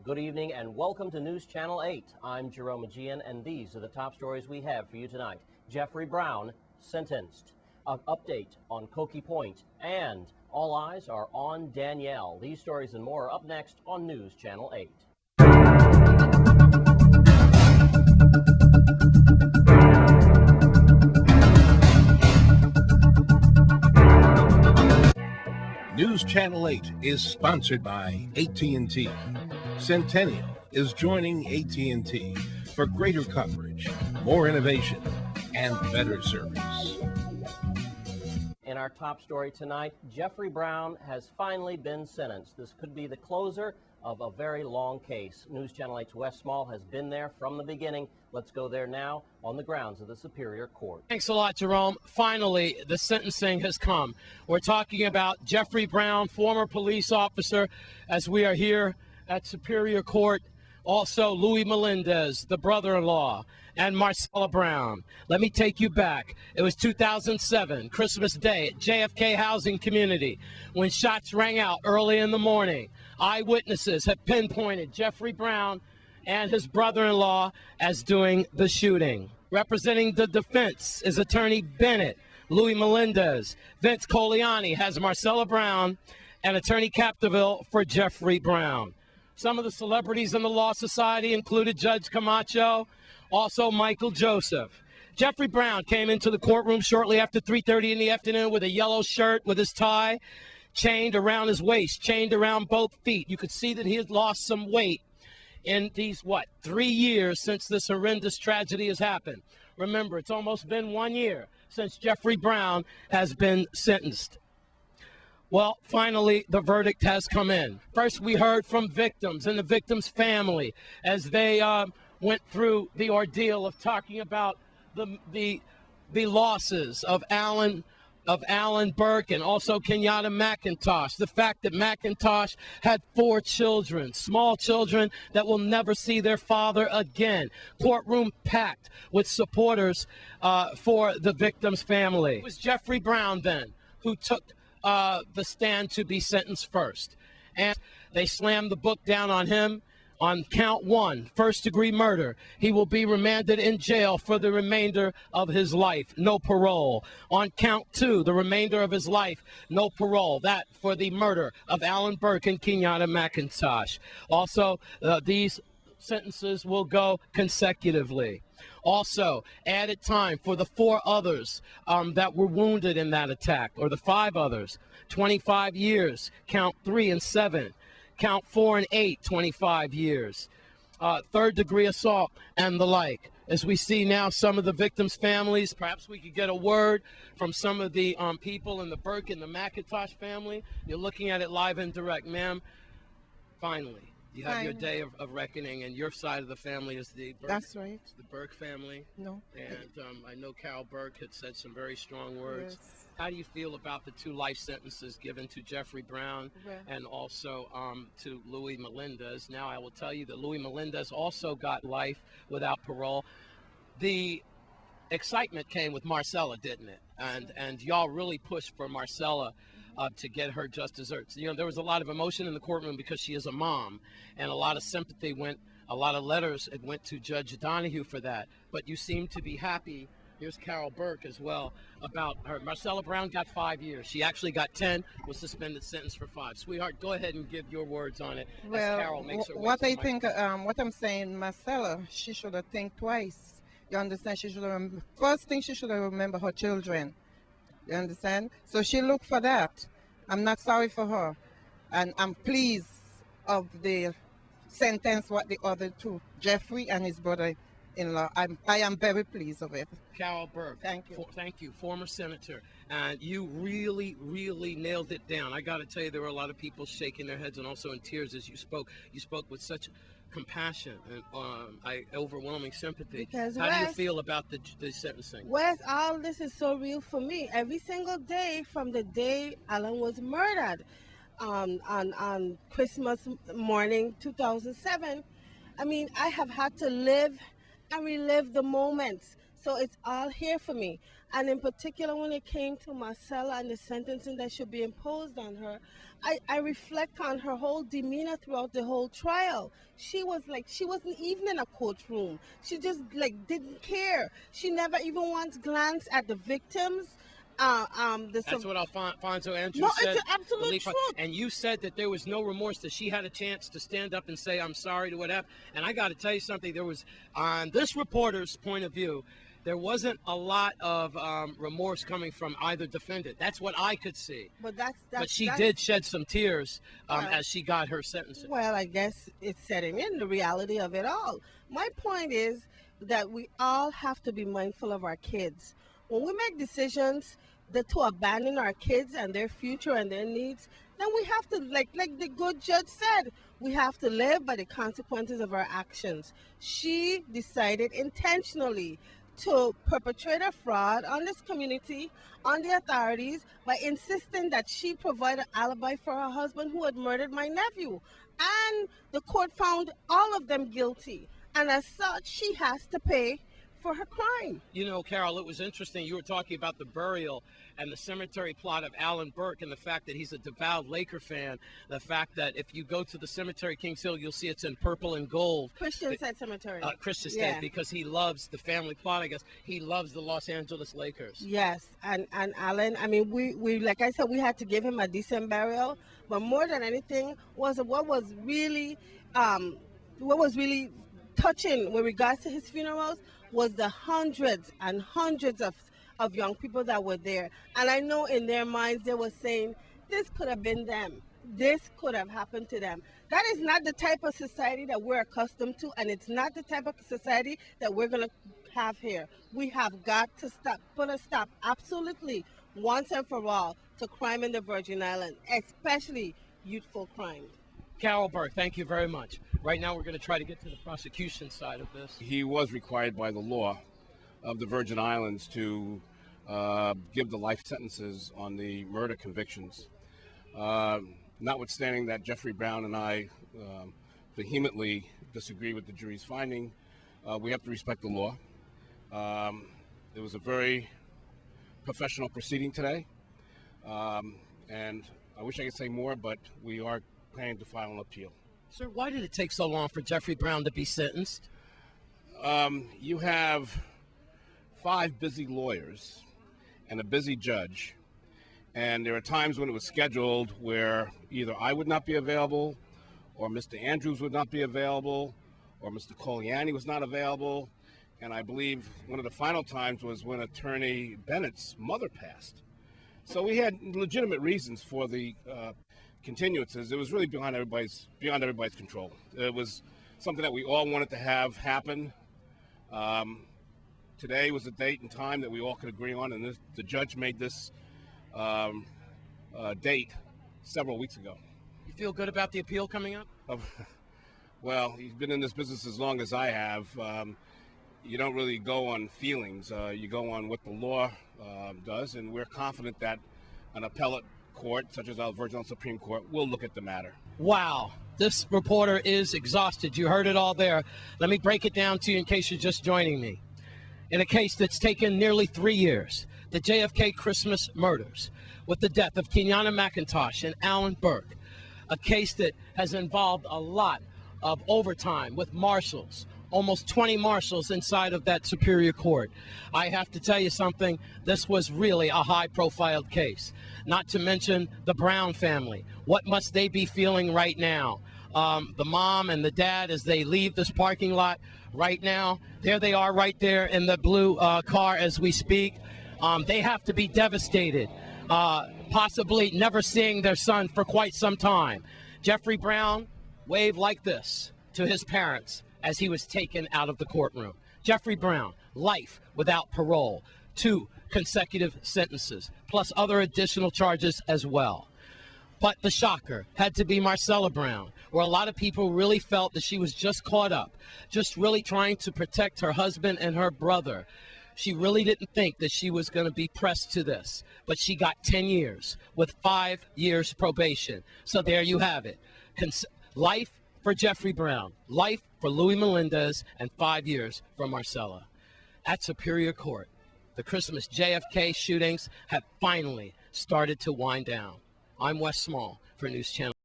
Good evening and welcome to News Channel 8. I'm Jerome Aegean, and these are the top stories we have for you tonight. Jeffery Brown sentenced. An update on Cokie Point, and all eyes are on Danielle. These stories and more are up next on News Channel 8. News Channel 8 is sponsored by AT&T. Centennial is joining AT&T for greater coverage, more innovation, and better service. In our top story tonight, Jeffery Brown has finally been sentenced. This could be the closer of a very long case. News Channel 8's Wes Small has been there from the beginning. Let's go there now on the grounds of the Superior Court. Thanks a lot, Jerome. Finally, the sentencing has come. We're talking about Jeffery Brown, former police officer, as we are here at Superior Court. Also, Louis Melendez, the brother-in-law, and Marcella Brown. Let me take you back. It was 2007, Christmas Day at JFK Housing Community, when shots rang out early in the morning. Eyewitnesses have pinpointed Jeffery Brown and his brother-in-law as doing the shooting. Representing the defense is Attorney Bennett, Louis Melendez. Vince Coliani has Marcella Brown, and Attorney Capdeville for Jeffery Brown. Some of the celebrities in the Law Society included Judge Camacho, also Michael Joseph. Jeffery Brown came into the courtroom shortly after 3:30 in the afternoon with a yellow shirt with his tie chained around his waist, chained around both feet. You could see that he had lost some weight in these, 3 years since this horrendous tragedy has happened. Remember, it's almost been 1 year since Jeffery Brown has been sentenced. Well, finally, the verdict has come in. First, we heard from victims and the victims' family as they went through the ordeal of talking about the losses of Alan Burke and also Kenyatta McIntosh. The fact that McIntosh had 4 children, small children that will never see their father again. Courtroom packed with supporters for the victim's family. It was Jeffery Brown then who took the stand to be sentenced first. And they slammed the book down on him. On count 1, first-degree murder, he will be remanded in jail for the remainder of his life, no parole. On count 2, the remainder of his life, no parole. That for the murder of Alan Burke and Kenyatta McIntosh. Also, these sentences will go consecutively. Also, added time for the 4 others that were wounded in that attack, or the 5 others. 25 years, count 3 and 7. Count 4 and 8, 25 years. Third-degree assault and the like. As we see now some of the victims' families, perhaps we could get a word from some of the people in the Burke and the McIntosh family. You're looking at it live and direct. Ma'am, finally, you have your day of reckoning, and your side of the family is the Burke. That's right. The Burke family. No. And I know Carol Burke had said some very strong words. Yes. How do you feel about the 2 life sentences given to Jeffery Brown and also to Louis Melendez? Now, I will tell you that Louis Melendez also got life without parole. The excitement came with Marcella, didn't it? And y'all really pushed for Marcella to get her just desserts. You know, there was a lot of emotion in the courtroom because she is a mom, and a lot of sympathy a lot of letters went to Judge Donahue for that. But you seem to be happy. Here's Carol Burke as well about her. Marcella Brown got 5 years. She actually got 10, was suspended sentence for 5. Sweetheart, go ahead and give your words on it. Well, as Carol makes her what way I to think, what I'm saying, Marcella, she should have think twice. You understand? She should have, first thing she should have remembered her children. You understand? So she looked for that. I'm not sorry for her. And I'm pleased of the sentence what the other 2, Jeffery and his brother-in-law. I am very pleased of it. Carol Burke. Thank you. Thank you, former senator. And you really, really nailed it down. I got to tell you, there were a lot of people shaking their heads and also in tears as you spoke. You spoke with such compassion and overwhelming sympathy. Because how do you feel about the sentencing? Wes, all this is so real for me. Every single day from the day Alan was murdered on Christmas morning 2007, I mean, I have had to live and relive the moments. So it's all here for me. And in particular, when it came to Marcella and the sentencing that should be imposed on her, I reflect on her whole demeanor throughout the whole trial. She was like, she wasn't even in a courtroom. She just like didn't care. She never even once glanced at the victims. That's what Alfonso Andrews no, said. it's an absolute truth. And you said that there was no remorse, that she had a chance to stand up and say, I'm sorry to what happened. And I got to tell you something. There was, on this reporter's point of view, there wasn't a lot of remorse coming from either defendant. That's what I could see. But she did shed some tears as she got her sentencing. Well, I guess it's setting in the reality of it all. My point is that we all have to be mindful of our kids. When we make decisions to abandon our kids and their future and their needs, then we have to, like the good judge said, we have to live by the consequences of our actions. She decided intentionally to perpetrate a fraud on this community, on the authorities, by insisting that she provide an alibi for her husband who had murdered my nephew. And the court found all of them guilty. And as such, she has to pay for her crime. You know, Carol, it was interesting. You were talking about the burial and the cemetery plot of Alan Burke and the fact that he's a devout Laker fan. The fact that if you go to the cemetery, Kings Hill, you'll see it's in purple and gold. Christian State Cemetery. Christian State, because he loves the family plot, I guess. He loves the Los Angeles Lakers. Yes, and Alan, I mean, we like I said, we had to give him a decent burial, but more than anything was what was really touching with regards to his funerals was the hundreds and hundreds of young people that were there. And I know in their minds they were saying, this could have been them. This could have happened to them. That is not the type of society that we're accustomed to, and it's not the type of society that we're going to have here. We have got to put a stop, absolutely, once and for all, to crime in the Virgin Islands, especially youthful crime. Carol Burke, thank you very much. Right now we're going to try to get to the prosecution side of this. He was required by the law of the Virgin Islands to give the life sentences on the murder convictions. Notwithstanding that Jeffery Brown and I vehemently disagree with the jury's finding, we have to respect the law. It was a very professional proceeding today, and I wish I could say more, but we are planning to file an appeal. Sir, why did it take so long for Jeffery Brown to be sentenced? You have 5 busy lawyers and a busy judge, and there are times when it was scheduled where either I would not be available, or Mr. Andrews would not be available, or Mr. Coliani was not available, and I believe one of the final times was when Attorney Bennett's mother passed. So we had legitimate reasons for the continuances. It was really beyond everybody's control. It was something that we all wanted to have happen. Today was a date and time that we all could agree on, and the judge made this date several weeks ago. You feel good about the appeal coming up? Well, you've been in this business as long as I have. You don't really go on feelings. You go on what the law does, and we're confident that an appellate court, such as our Virgin Islands Supreme Court, will look at the matter. Wow. This reporter is exhausted. You heard it all there. Let me break it down to you in case you're just joining me. In a case that's taken nearly 3 years, the JFK Christmas murders, with the death of Kenyatta McIntosh and Alan Burke, a case that has involved a lot of overtime with marshals, almost 20 marshals inside of that Superior Court. I have to tell you something, this was really a high-profile case. Not to mention the Brown family. What must they be feeling right now? The mom and the dad, as they leave this parking lot right now, there they are right there in the blue car as we speak. They have to be devastated, possibly never seeing their son for quite some time. Jeffery Brown waved like this to his parents as he was taken out of the courtroom. Jeffery Brown, life without parole, 2 consecutive sentences, plus other additional charges as well. But the shocker had to be Marcella Brown, where a lot of people really felt that she was just caught up, just really trying to protect her husband and her brother. She really didn't think that she was going to be pressed to this, but she got 10 years with 5 years probation. So there you have it. Life for Jeffery Brown, life for Louis Melendez, and 5 years for Marcella. at Superior Court. The Christmas JFK shootings have finally started to wind down. I'm Wes Small for News Channel.